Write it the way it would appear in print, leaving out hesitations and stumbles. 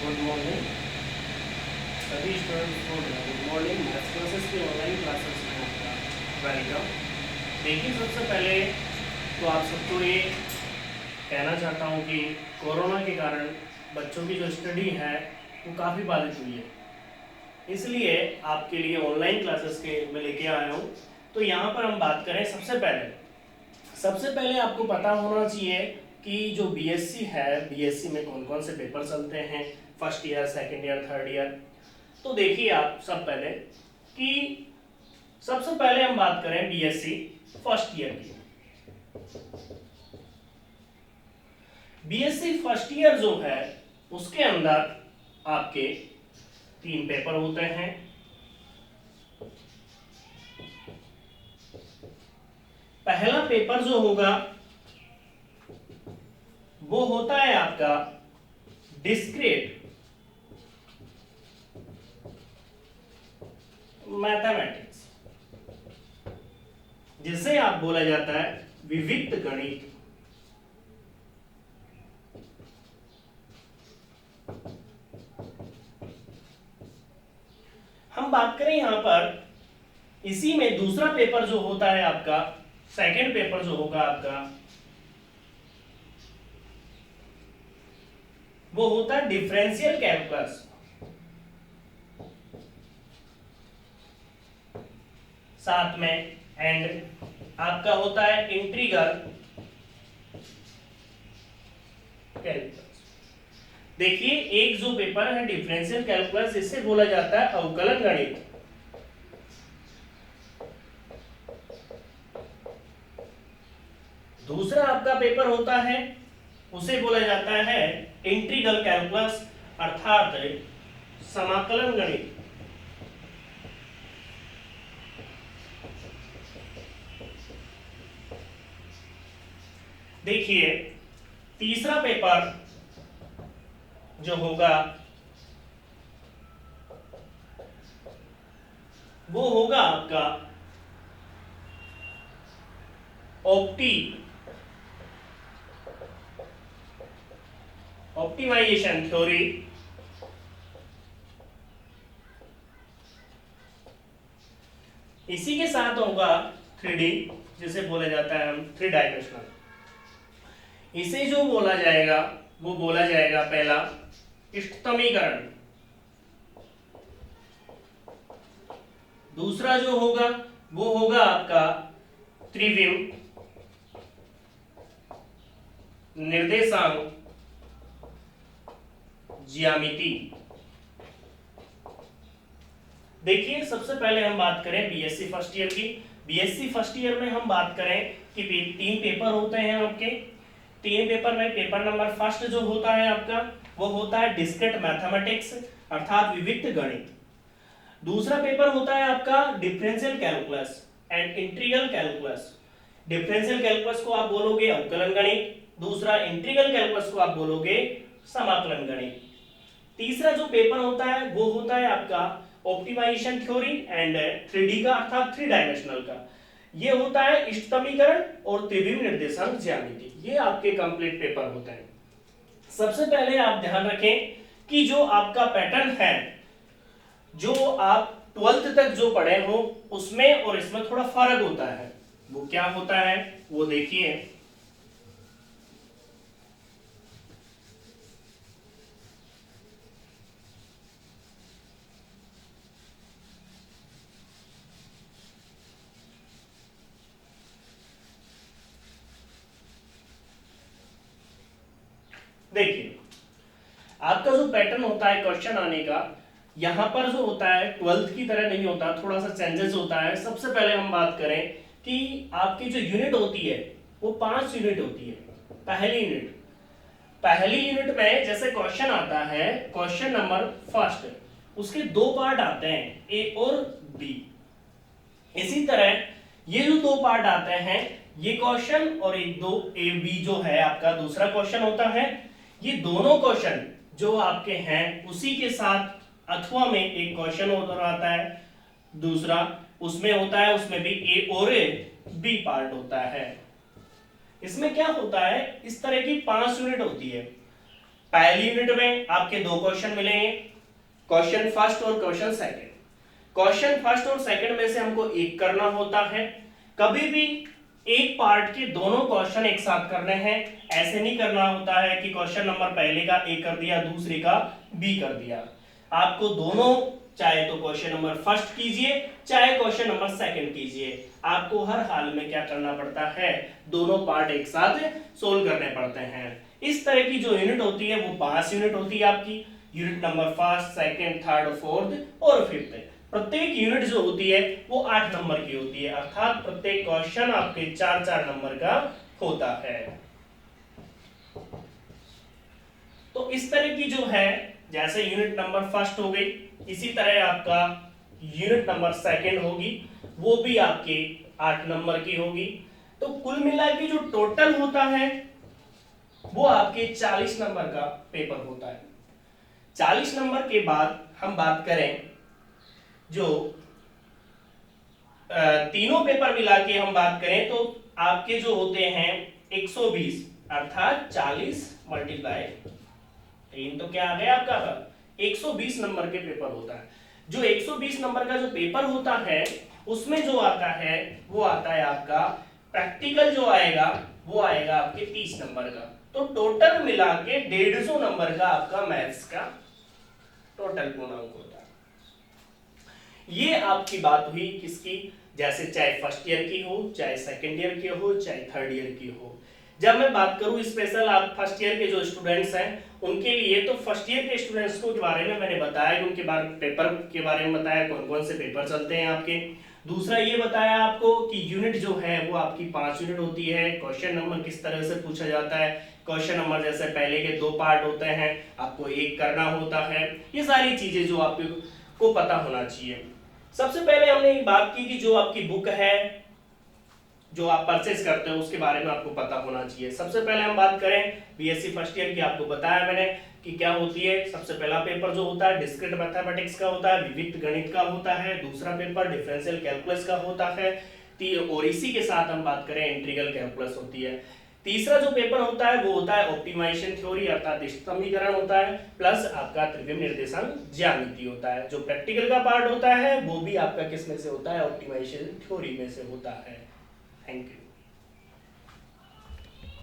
Good morning सभी students को। Good morning. Maths classes की ऑनलाइन क्लासेस में आपका वेलकम। देखिए, सबसे पहले तो आप सबको ये कहना चाहता हूँ कि कोरोना के कारण बच्चों की जो स्टडी है वो काफ़ी बाधित हुई है, इसलिए आपके लिए ऑनलाइन क्लासेस के मैं लेके आया हूँ। तो यहाँ पर हम बात करें, सबसे पहले आपको पता होना चाहिए कि जो बीएससी है, बीएससी में कौन कौन से पेपर चलते हैं, first year, second year, third year. तो देखिए आप सबसे पहले हम बात करें बीएससी फर्स्ट ईयर की। बीएससी फर्स्ट ईयर जो है उसके अंदर आपके 3 पेपर होते हैं। पहला पेपर जो होगा वो होता है आपका डिस्क्रीट मैथमेटिक्स, जिसे आप बोला जाता है विविक्त गणित। हम बात करें यहां पर, इसी में दूसरा पेपर जो होता है आपका, सेकंड पेपर जो होगा आपका, वो होता है डिफरेंशियल कैलकुलस। साथ में एंड आपका होता है इंटीग्रल कैलकुलस। देखिए, एक जो पेपर है डिफरेंशियल कैलकुलस, इससे बोला जाता है अवकलन गणित। दूसरा आपका पेपर होता है, उसे बोला जाता है इंटीग्रल कैलकुलस, अर्थात समाकलन गणित। देखिए, तीसरा पेपर जो होगा वो होगा आपका ऑप्टिमाइजेशन थ्योरी। इसी के साथ होगा 3D, जिसे बोला जाता है हम 3 डायमेंशनल। इसे जो बोला जाएगा वो बोला जाएगा पहला इष्टतमीकरण। दूसरा जो होगा वो होगा आपका त्रिविम निर्देशांक ज्यामिति। देखिए, सबसे पहले हम बात करें बीएससी फर्स्ट ईयर की। बीएससी फर्स्ट ईयर में हम बात करें कि 3 पेपर होते हैं आपके। 3 पेपर में पेपर नंबर फर्स्ट जो होता है आपका वो होता है डिस्क्रीट मैथमेटिक्स, अर्थात विविक्त गणित। दूसरा पेपर होता है आपका differential calculus and integral calculus. Differential calculus को आप बोलोगे अवकलन गणित, दूसरा इंटीग्रल कैलकुलस को आप बोलोगे समाकलन गणित। तीसरा जो पेपर होता है वो होता है आपका ऑप्टिमाइजेशन थ्योरी एंड 3D का, अर्थात 3 डायमेंशनल का। ये होता है इष्टतमीकरण और त्रिविम निर्देशांक ज्यामिति। ये आपके कंप्लीट पेपर होते हैं। सबसे पहले आप ध्यान रखें कि जो आपका पैटर्न है, जो आप 12th तक जो पढ़े हो उसमें और इसमें थोड़ा फर्क होता है। वो क्या होता है वो देखिए। देखिए, आपका जो पैटर्न होता है क्वेश्चन आने का, यहां पर जो होता है 12th की तरह नहीं होता, थोड़ा सा चेंजेस होता है। सबसे पहले हम बात करें कि आपकी जो यूनिट होती है वो 5 यूनिट होती है। पहली यूनिट में जैसे क्वेश्चन आता है, क्वेश्चन नंबर फर्स्ट, उसके 2 पार्ट आते हैं, ए और बी। इसी तरह ये जो 2 पार्ट आते हैं, ये क्वेश्चन और एक दो ए बी जो है आपका दूसरा क्वेश्चन होता है। ये दोनों क्वेश्चन जो आपके हैं उसी के साथ अथवा में एक क्वेश्चन और आता है दूसरा, उसमें होता है, उसमें भी ए और बी पार्ट होता है। इसमें क्या होता है, इस तरह की 5 यूनिट होती है। पहली यूनिट में आपके दो क्वेश्चन मिलेंगे, क्वेश्चन फर्स्ट और क्वेश्चन सेकंड। क्वेश्चन फर्स्ट और सेकंड में से हमको एक करना होता है। कभी भी एक पार्ट के दोनों क्वेश्चन एक साथ करने हैं, ऐसे नहीं करना होता है कि क्वेश्चन नंबर पहले का ए कर दिया, दूसरे का बी कर दिया। आपको दोनों, चाहे तो क्वेश्चन नंबर फर्स्ट कीजिए, चाहे क्वेश्चन नंबर सेकंड कीजिए, आपको हर हाल में क्या करना पड़ता है, दोनों पार्ट एक साथ सोल्व करने पड़ते हैं। इस तरह की जो यूनिट होती है वो 5 यूनिट होती है आपकी। Unit number first, second, third, fourth और फिफ्थ। प्रत्येक यूनिट जो होती है वो 8 नंबर की होती है, अर्थात प्रत्येक क्वेश्चन आपके 4-4 नंबर का होता है। तो इस तरह की जो है, जैसे यूनिट नंबर फर्स्ट हो गई, इसी तरह आपका यूनिट नंबर सेकंड होगी, वो भी आपके 8 नंबर की होगी। तो कुल मिला के जो टोटल होता है वो आपके 40 नंबर का पेपर होता है। 40 नंबर के बाद हम बात करें, जो तीनों पेपर मिला के हम बात करें तो आपके जो होते हैं 120, अर्थात 40 मल्टीप्लाई 3, तो क्या आ गया आपका 120 नंबर के पेपर होता है। जो 120 नंबर का जो पेपर होता है उसमें जो आता है वो आता है आपका प्रैक्टिकल, जो आएगा वो आएगा आपके 30 नंबर का। तो टोटल मिला के 150 नंबर का आपका मैथ्स का टोटल पूर्णांक होता है। ये आपकी बात हुई किसकी, जैसे चाहे फर्स्ट ईयर की हो, चाहे सेकंड ईयर की हो, चाहे थर्ड ईयर की हो। जब मैं बात करूं स्पेशल आप फर्स्ट ईयर के जो स्टूडेंट्स हैं उनके लिए, तो फर्स्ट ईयर के स्टूडेंट्स को के बारे में मैंने बताया कि उनके बारे पेपर के बारे में बताया, कौन कौन से पेपर चलते हैं आपके। दूसरा ये बताया आपको कि यूनिट जो है वो आपकी 5 यूनिट होती है, क्वेश्चन नंबर किस तरह से पूछा जाता है, क्वेश्चन नंबर जैसे पहले के 2 पार्ट होते हैं, आपको एक करना होता है। ये सारी चीजें जो आपको पता होना चाहिए। सबसे पहले हमने एक बात की कि जो आपकी बुक है जो आप परचेज करते हो उसके बारे में आपको पता होना चाहिए। सबसे पहले हम बात करें बीएससी फर्स्ट ईयर की, आपको बताया मैंने कि क्या होती है। सबसे पहला पेपर जो होता है डिस्क्रीट मैथमेटिक्स का होता है, विविध गणित का होता है। दूसरा पेपर डिफरेंशियल कैलकुलस का होता है, और इसी के साथ हम बात करें इंटीग्रल कैलकुलस होती है। तीसरा जो पेपर होता है वो होता है ऑप्टिमाइजेशन थ्योरी, अर्थात समीकरण होता है, प्लस आपका त्रिविम निर्देशांक ज्यामिति होता है। जो प्रैक्टिकल का पार्ट होता है वो भी आपका किस में से होता है, ऑप्टिमाइजेशन थ्योरी में से होता है। Thank you.